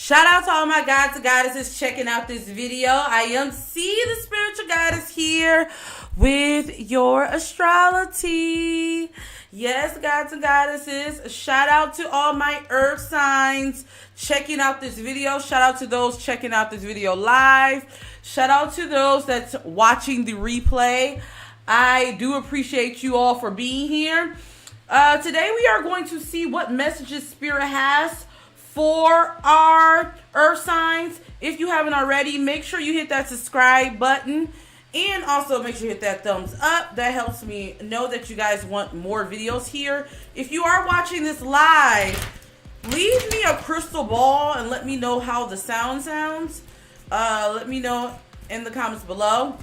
Shout out to all my gods and goddesses checking out this video. I am C, the spiritual goddess, here with your astrology. Yes, gods and goddesses. Shout out to all my earth signs checking out this video. Shout out to those checking out this video live. Shout out to those that's watching the replay. I do appreciate you all for being here. Today we are going to see what messages Spirit has for our earth signs. If you haven't already, make sure you hit that subscribe button and also make sure you hit that thumbs up. That helps me know that you guys want more videos here. If you are watching this live, leave me a crystal ball and let me know how the sound sounds. Let me know in the comments below.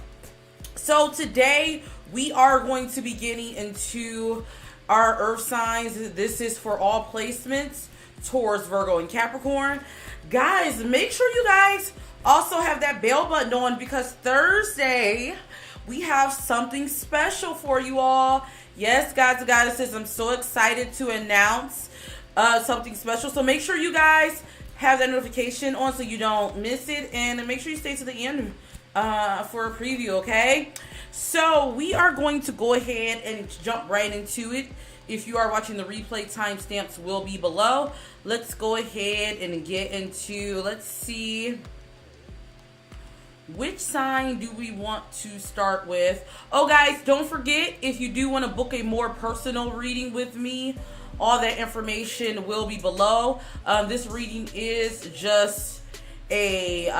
So today we are going to be getting into our earth signs. This is for all placements: Taurus, Virgo, and Capricorn. Guys, make sure you guys also have that bell button on, because Thursday we have something special for you all. Yes, gods and goddesses, I'm so excited to announce something special. So make sure you guys have that notification on so you don't miss it, and make sure you stay to the end for a preview, okay? So we are going to go ahead and jump right into it. If you are watching the replay, timestamps will be below. Let's go ahead and get into, let's see, which sign do we want to start with? Oh, guys, don't forget, if you do want to book a more personal reading with me, all that information will be below. This reading is just a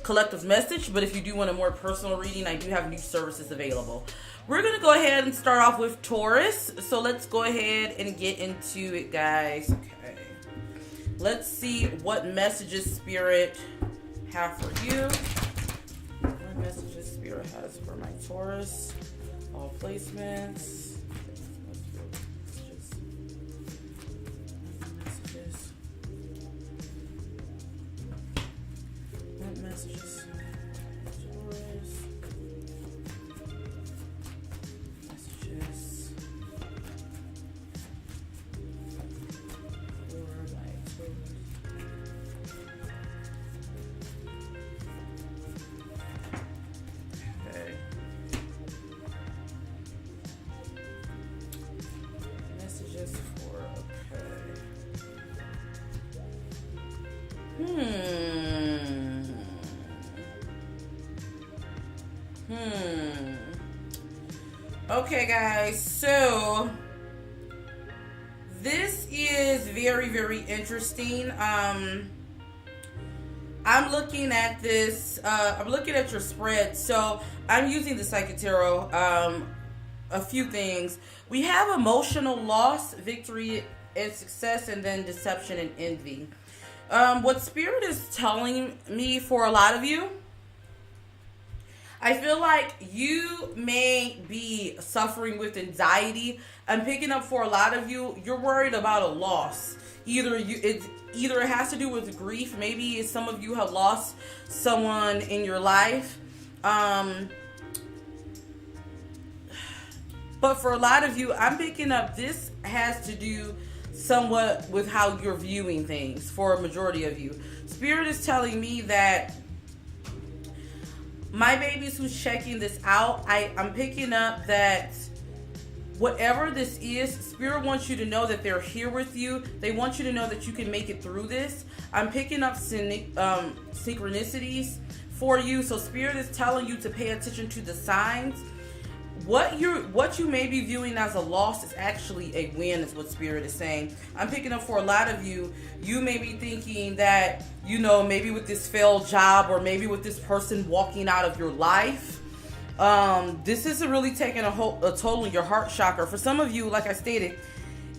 collective message, but if you do want a more personal reading, I do have new services available. We're going to go ahead and start off with Taurus. So let's go ahead and get into it, guys. Okay. Let's see what messages Spirit have for you. What messages Spirit has for my Taurus. All placements. What messages? Okay, guys, so this very, very interesting. I'm looking at this. I'm looking at your spread. So I'm using the Psychic Tarot. A few things. We have emotional loss, victory, and success, and then deception and envy. What Spirit is telling me for a lot of you, I feel like you may be suffering with anxiety. I'm picking up for a lot of you, you're worried about a loss. Either it has to do with grief. Maybe some of you have lost someone in your life. But for a lot of you, I'm picking up this has to do somewhat with how you're viewing things for a majority of you. Spirit is telling me that my babies who's checking this out, I'm picking up that whatever this is, Spirit wants you to know that they're here with you. They want you to know that you can make it through this. I'm picking up synchronicities for you. So Spirit is telling you to pay attention to the signs. What you may be viewing as a loss is actually a win, is what Spirit is saying. I'm picking up for a lot of you, you may be thinking that, maybe with this failed job or maybe with this person walking out of your life, this is really taking a toll on your heart chakra. For some of you, like I stated,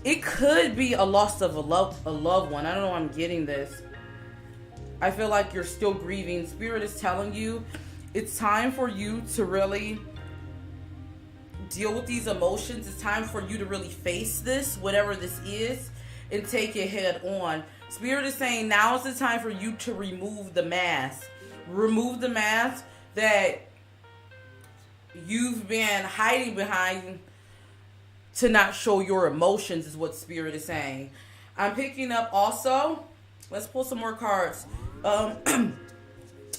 it could be a loss of a loved one. I don't know why I'm getting this. I feel like you're still grieving. Spirit is telling you it's time for you to really deal with these emotions. It's time for you to really face this, whatever this is, and take it head on. Spirit is saying now is the time for you to remove the mask. Remove the mask that you've been hiding behind to not show your emotions, is what Spirit is saying. I'm picking up also, let's pull some more cards.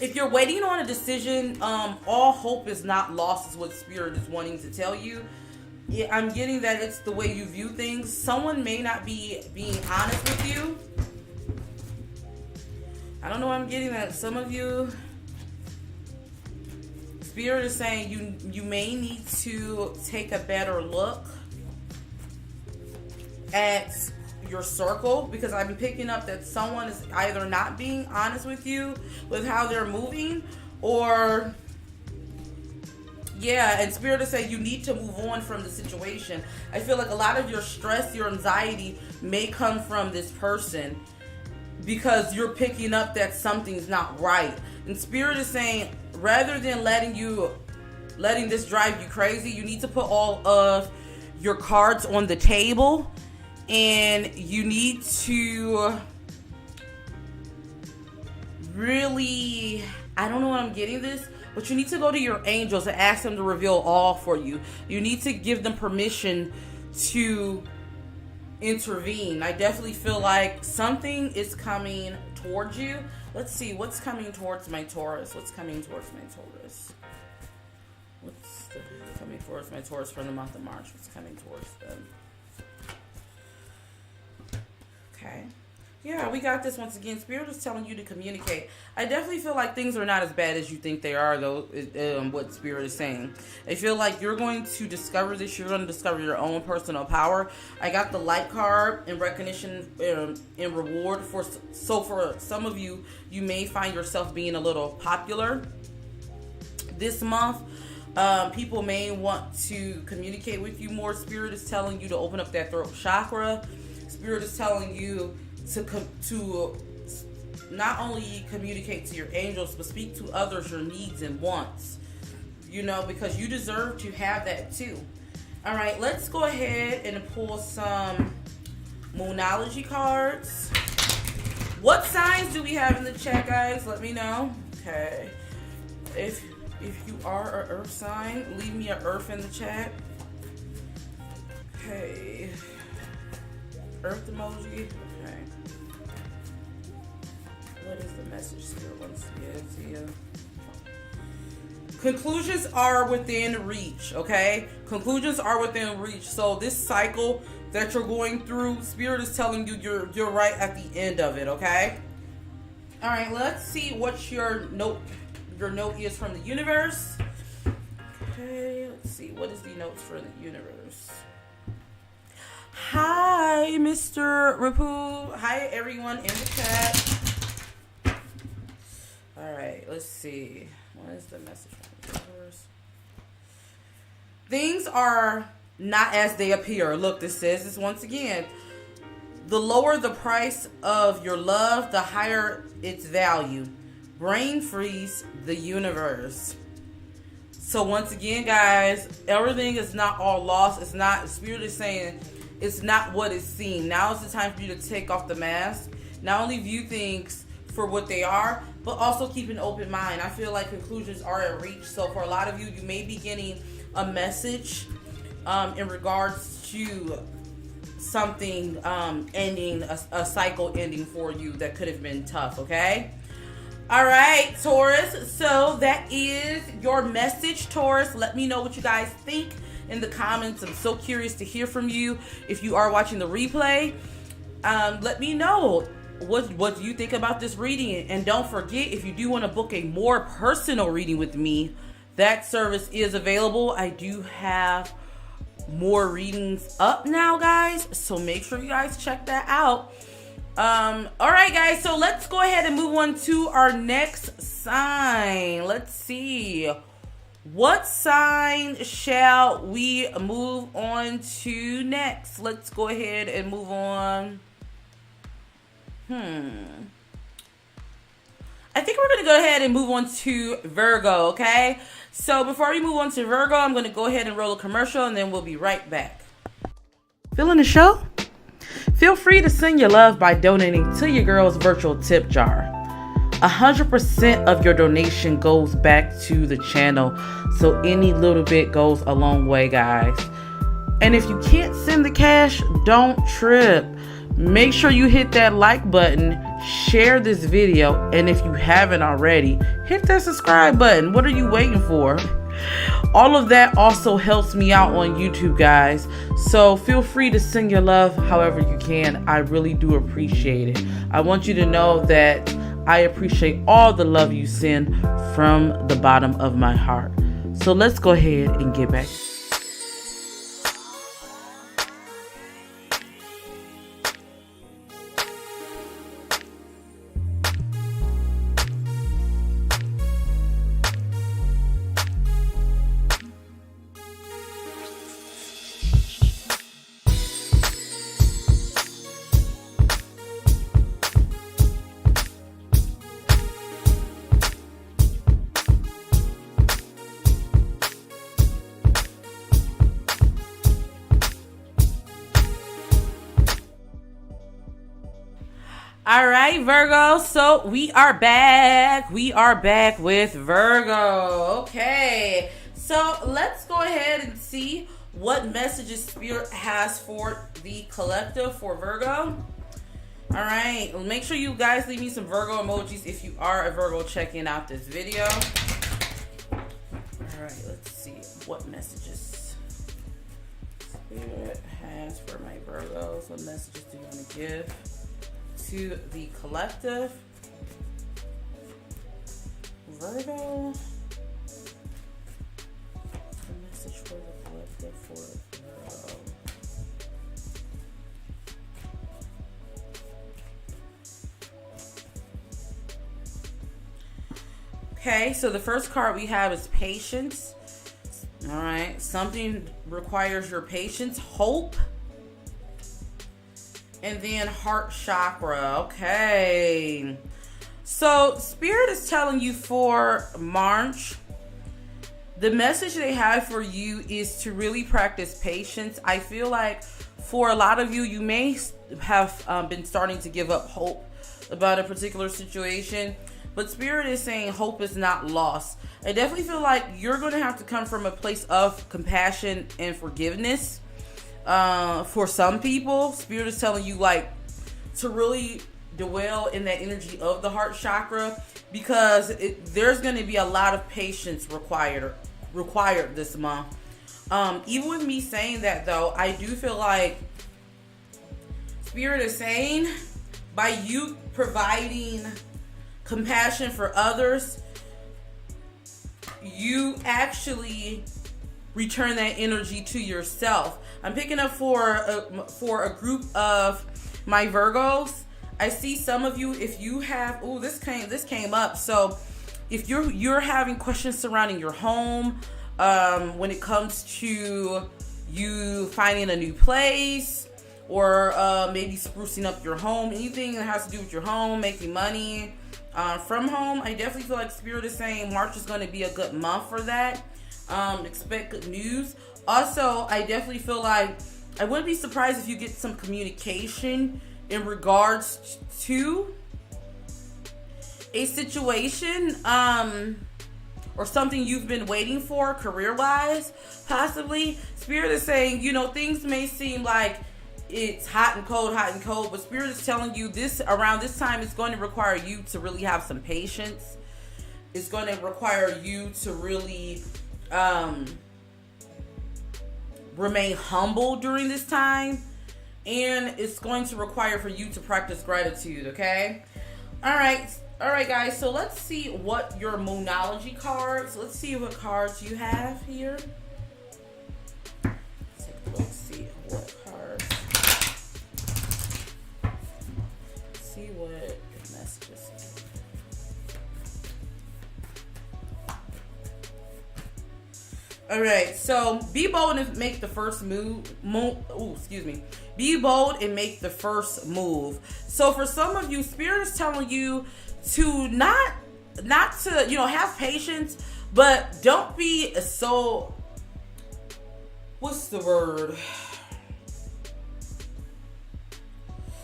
If you're waiting on a decision, all hope is not lost, is what Spirit is wanting to tell you. Yeah, I'm getting that it's the way you view things. Someone may not be being honest with you. I don't know why I'm getting that. Some of you, Spirit is saying you may need to take a better look at your circle, because I'm picking up that someone is either not being honest with you with how they're moving, or and Spirit is saying you need to move on from the situation. I feel like a lot of your stress, your anxiety may come from this person because you're picking up that something's not right. And Spirit is saying rather than letting this drive you crazy, you need to put all of your cards on the table. And you need to really, I don't know what I'm getting this, but you need to go to your angels and ask them to reveal all for you. You need to give them permission to intervene. I definitely feel like something is coming towards you. Let's see, what's coming towards my Taurus? What's coming towards my Taurus? What's coming towards my Taurus for the month of March? What's coming towards them? Okay. Yeah, we got this once again. Spirit is telling you to communicate. I definitely feel like things are not as bad as you think they are, though, what Spirit is saying. I feel like you're going to discover this. You're going to discover your own personal power. I got the light card in recognition and reward. So for some of you, you may find yourself being a little popular this month. People may want to communicate with you more. Spirit is telling you to open up that throat chakra. Spirit is telling you to not only communicate to your angels, but speak to others your needs and wants. Because you deserve to have that too. All right, let's go ahead and pull some Moonology cards. What signs do we have in the chat, guys? Let me know. Okay. If you are an earth sign, leave me an earth in the chat. Okay. Earth emoji. Okay. What is the message Spirit wants to give to you? Conclusions are within reach, okay? Conclusions are within reach. So this cycle that you're going through, Spirit is telling you you're right at the end of it, okay? All right, let's see what your note is from the universe. Okay, let's see. What is the notes for the universe? Hi, Mr. Rapu. Hi, everyone in the chat. All right, let's see. What is the message from the universe? Things are not as they appear. Look, this says this once again. The lower the price of your love, the higher its value. Brain freeze the universe. So once again, guys, everything is not all lost. It's not, Spirit is saying it's not what it seems. Now is the time for you to take off the mask. Not only view things for what they are, but also keep an open mind. I feel like conclusions are at reach. So for a lot of you, you may be getting a message in regards to something ending, a cycle ending for you that could have been tough, okay? All right, Taurus. So that is your message, Taurus. Let me know what you guys think in the comments. I'm so curious to hear from you. If you are watching the replay, let me know what you think about this reading. And don't forget, if you do want to book a more personal reading with me, that service is available. I do have more readings up now, guys, so make sure you guys check that out. All right, guys, so let's go ahead and move on to our next sign. Let's see, what sign shall we move on to next? Let's go ahead and move on. I think we're gonna go ahead and move on to Virgo, okay? So before we move on to Virgo, I'm gonna go ahead and roll a commercial and then we'll be right back. Feeling the show? Feel free to send your love by donating to your girl's virtual tip jar. 100% of your donation goes back to the channel, so any little bit goes a long way, guys. And if you can't send the cash, don't trip. Make sure you hit that like button, share this video, and if you haven't already, hit that subscribe button. What are you waiting for? All of that also helps me out on YouTube, guys. So feel free to send your love however you can. I really do appreciate it. I want you to know that I appreciate all the love you send from the bottom of my heart. So let's go ahead and get back. All right, Virgo, so we are back. We are back with Virgo. Okay, so let's go ahead and see what messages Spirit has for the collective for Virgo. All right, make sure you guys leave me some Virgo emojis if you are a Virgo checking out this video. All right, let's see what messages Spirit has for my Virgos. What messages do you want to give to the collective? Virgo. A message for the collective for Virgo. Okay, so the first card we have is patience. All right, something requires your patience, hope. And then heart chakra. Okay. So Spirit is telling you for March, the message they have for you is to really practice patience. I feel like for a lot of you, you may have been starting to give up hope about a particular situation. But Spirit is saying hope is not lost. I definitely feel like you're going to have to come from a place of compassion and forgiveness. For some people, Spirit is telling you like to really dwell in that energy of the heart chakra, because there's going to be a lot of patience required this month. Even with me saying that though, I do feel like Spirit is saying by you providing compassion for others, you actually return that energy to yourself. I'm picking up for a group of my Virgos. I see some of you, if you have, this came up. So if you're having questions surrounding your home, when it comes to you finding a new place, or maybe sprucing up your home, anything that has to do with your home, making money from home, I definitely feel like Spirit is saying March is going to be a good month for that. Expect good news. Also, I definitely feel like I wouldn't be surprised if you get some communication in regards to a situation or something you've been waiting for career-wise, possibly. Spirit is saying, things may seem like it's hot and cold, but Spirit is telling you this around this time it's going to require you to really have some patience. It's going to require you to really remain humble during this time, and it's going to require for you to practice gratitude. Okay, all right guys, so let's see what your Moonology cards, let's see what cards you have here. Let's see what cards, see what messages. All right, so be bold and make the first Be bold and make the first move. So for some of you, Spirit is telling you to not to, have patience, but don't be so, what's the word?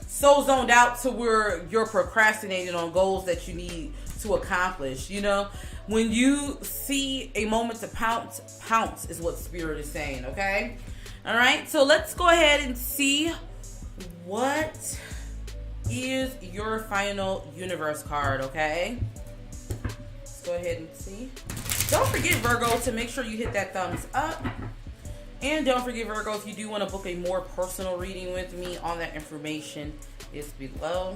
So zoned out to where you're procrastinating on goals that you need to accomplish. When you see a moment to pounce is what Spirit is saying, okay? All right, so let's go ahead and see what is your final universe card, okay? Let's go ahead and see. Don't forget, Virgo, to make sure you hit that thumbs up. And don't forget, Virgo, if you do want to book a more personal reading with me, all that information is below.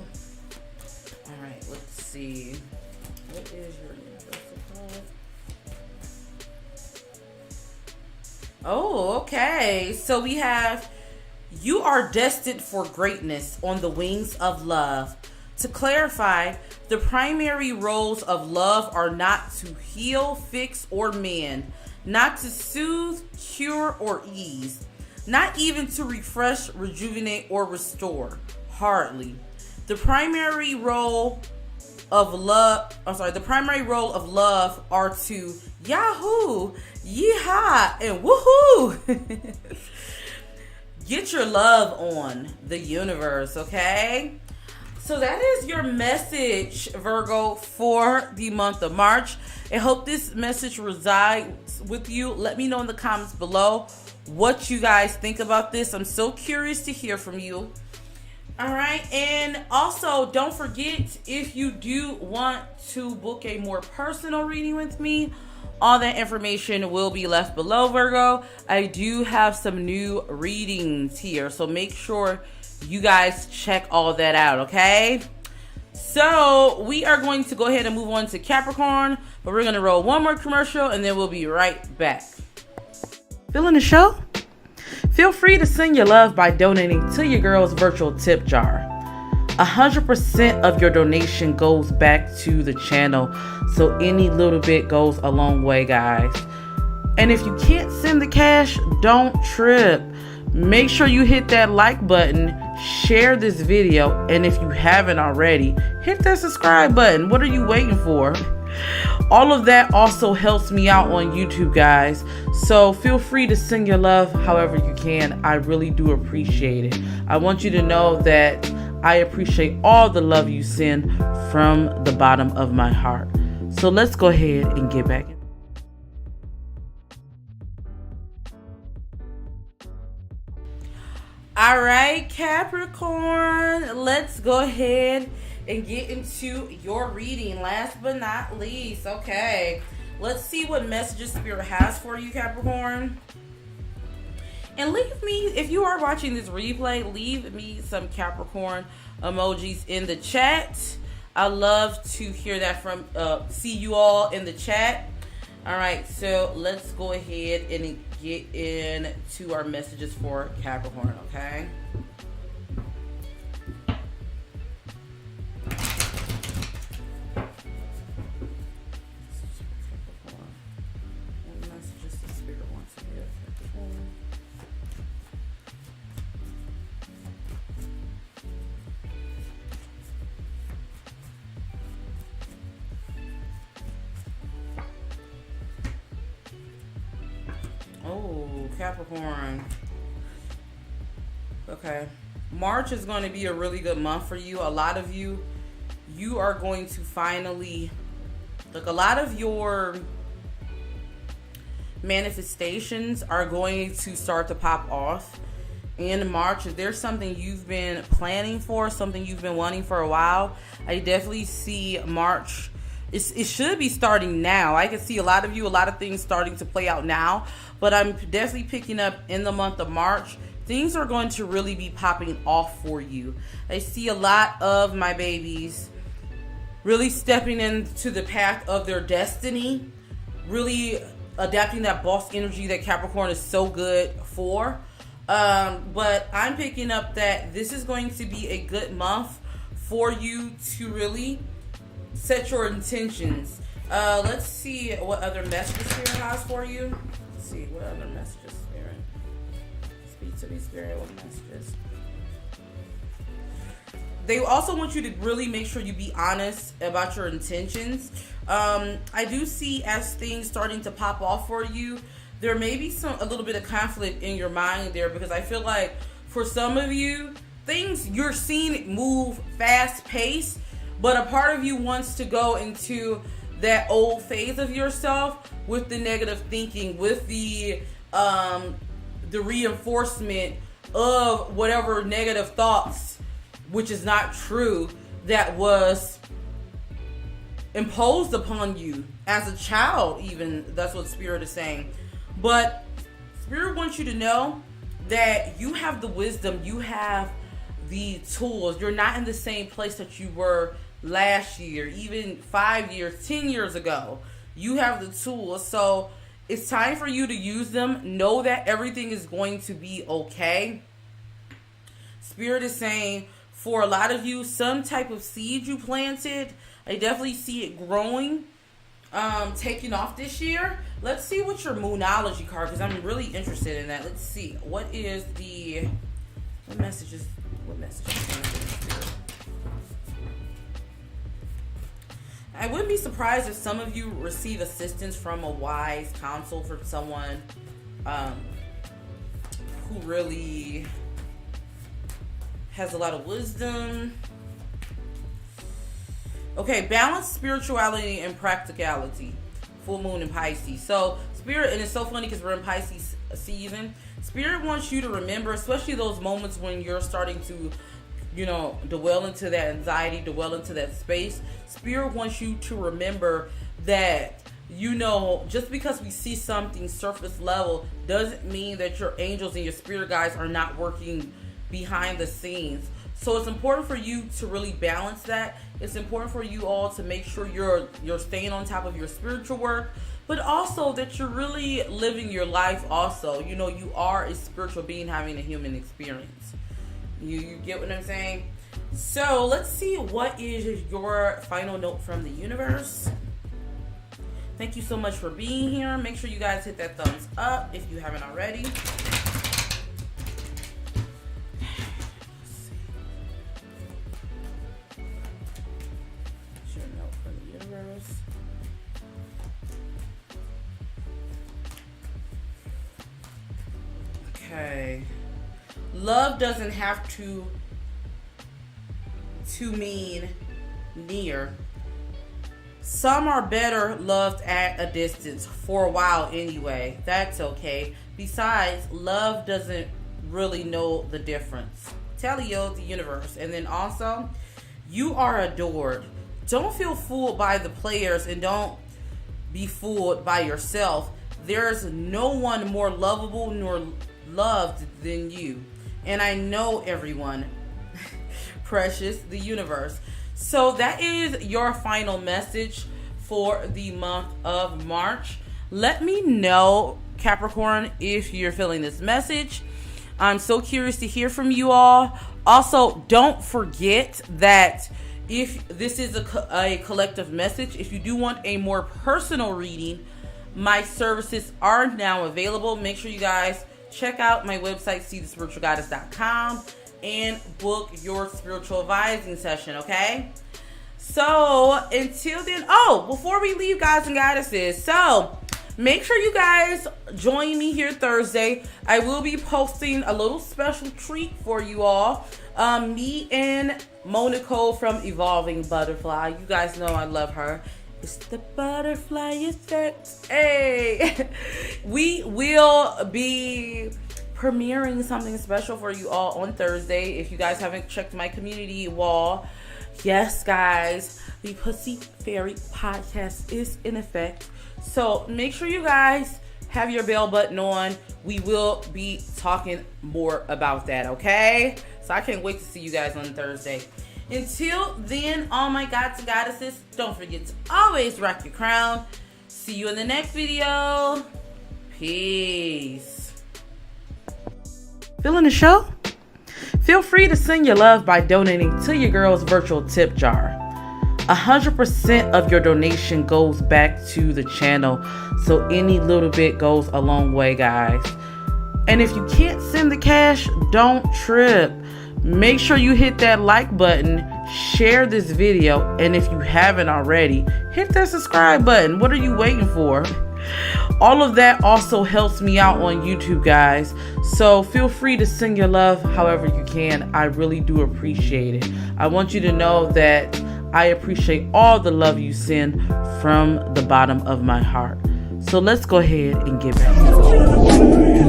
All right, let's see. What is your universal card? Oh, okay. So we have, you are destined for greatness on the wings of love. To clarify, the primary roles of love are not to heal, fix, or mend, not to soothe, cure, or ease, not even to refresh, rejuvenate, or restore. Hardly. The primary role of love are to yahoo, yeehaw, and woohoo. Get your love on, the universe, okay? So that is your message, Virgo, for the month of March. I hope this message resides with you. Let me know in the comments below what you guys think about this. I'm so curious to hear from you. All right, and also don't forget, if you do want to book a more personal reading with me, all that information will be left below, Virgo. I do have some new readings here, so make sure you guys check all that out, okay? So we are going to go ahead and move on to Capricorn, but we're going to roll one more commercial and then we'll be right back. Feeling the show? Feel free to send your love by donating to your girl's virtual tip jar. 100% of your donation goes back to the channel, so any little bit goes a long way, guys. And if you can't send the cash, don't trip. Make sure you hit that like button, share this video, and if you haven't already, hit that subscribe button. What are you waiting for? All of that also helps me out on YouTube, guys. So feel free to send your love however you can. I really do appreciate it. I want you to know that I appreciate all the love you send from the bottom of my heart. So let's go ahead and get back. All right, Capricorn, let's go ahead and get into your reading. Last but not least, okay, let's see what messages Spirit has for you, Capricorn. And leave me, if you are watching this replay, leave me some Capricorn emojis in the chat. I love to hear that from, see you all in the chat. All right, so let's go ahead and get into our messages for Capricorn, okay? Oh, Capricorn. Okay. March is going to be a really good month for you. A lot of you are going to finally, like, a lot of your manifestations are going to start to pop off in March. If there's something you've been planning for, something you've been wanting for a while, I definitely see March. It should be starting now. I can see a lot of things starting to play out now, but I'm definitely picking up in the month of March. Things are going to really be popping off for you. I see a lot of my babies really stepping into the path of their destiny, really adapting that boss energy that Capricorn is so good for. But I'm picking up that this is going to be a good month for you to really set your intentions. Let's see what other messages Spirit has for you. Let's see what other messages Spirit. Speak to me, Spirit. What messages? They also want you to really make sure you be honest about your intentions. I do see, as things starting to pop off for you, there may be a little bit of conflict in your mind there, because I feel like for some of you, things you're seeing move fast paced, but a part of you wants to go into that old phase of yourself with the negative thinking, with the reinforcement of whatever negative thoughts, which is not true, that was imposed upon you as a child even. That's what Spirit is saying. But Spirit wants you to know that you have the wisdom, you have the tools. You're not in the same place that you were last year, even 5 years, 10 years ago. You have the tools. So it's time for you to use them. Know that everything is going to be okay. Spirit is saying, for a lot of you, some type of seed you planted, I definitely see it growing, taking off this year. Let's see what your Moonology card, because I'm really interested in that. Let's see. What messages Spirit? I wouldn't be surprised if some of you receive assistance from a wise counsel, from someone who really has a lot of wisdom. Okay, balance spirituality and practicality. Full moon in Pisces. So Spirit, and it's so funny because we're in Pisces season. Spirit wants you to remember, especially those moments when you're starting to, dwell into that anxiety, dwell into that space. Spirit wants you to remember that, just because we see something surface level doesn't mean that your angels and your spirit guides are not working behind the scenes. So it's important for you to really balance that. It's important for you all to make sure you're staying on top of your spiritual work, but also that you're really living your life also. You are a spiritual being having a human experience. You get what I'm saying? So let's see, what is your final note from the universe? Thank you so much for being here. Make sure you guys hit that thumbs up if you haven't already. Okay. Love doesn't have to mean near. Some are better loved at a distance for a while anyway. That's okay. Besides, love doesn't really know the difference. Tell you the universe. And then also, you are adored. Don't feel fooled by the players, and don't be fooled by yourself. There's no one more lovable nor loved than you. And I know everyone. Precious, the universe. So that is your final message for the month of March. Let me know, Capricorn, if you're feeling this message. I'm so curious to hear from you all. Also, don't forget that if this is a collective message, if you do want a more personal reading, my services are now available. Make sure you guys check out my website, ceethebeautydiva.com, and book your spiritual advising session, okay? So, until then, before we leave, guys and goddesses, so make sure you guys join me here Thursday. I will be posting a little special treat for you all. Me and Monaco from Evolving Butterfly. You guys know I love her. It's the butterfly effect. Hey, we will be premiering something special for you all on Thursday. If you guys haven't checked my community wall, yes, guys, the Pussy Fairy podcast is in effect. So make sure you guys have your bell button on. We will be talking more about that, okay? So I can't wait to see you guys on Thursday. Until then, all my gods and goddesses, don't forget to always rock your crown. See you in the next video. Peace. Feeling the show? Feel free to send your love by donating to your girl's virtual tip jar. 100% of your donation goes back to the channel, so any little bit goes a long way, guys. And if you can't send the cash, don't trip. Make sure you hit that like button, share this video, and if you haven't already, hit that subscribe button. What are you waiting for? All of that also helps me out on YouTube, guys. So feel free to send your love however you can. I really do appreciate it. I want you to know that I appreciate all the love you send from the bottom of my heart. So let's go ahead and get back to it.